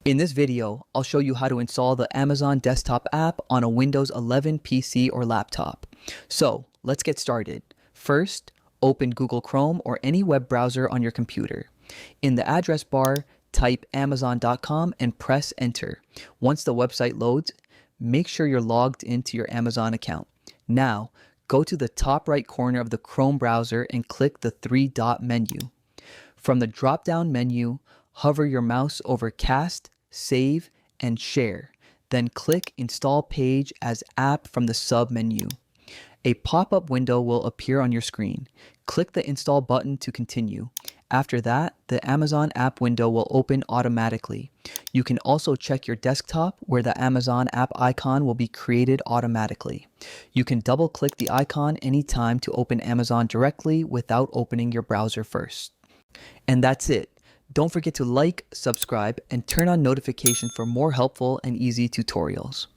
In this video, I'll show you how to install the Amazon desktop app on a Windows 11 PC or laptop. So let's get started. First, open Google Chrome or any web browser on your computer. In the address bar, type amazon.com and press enter. Once the website loads, make sure you're logged into your Amazon account. Now, go to the top right corner of the Chrome browser and click the three-dot menu. From the drop-down menu, hover your mouse over Cast, Save, and Share. Then click Install Page as App from the sub-menu. A pop-up window will appear on your screen. Click the Install button to continue. After that, the Amazon app window will open automatically. You can also check your desktop where the Amazon app icon will be created automatically. You can double-click the icon anytime to open Amazon directly without opening your browser first. And that's it. Don't forget to like, subscribe, and turn on notifications for more helpful and easy tutorials.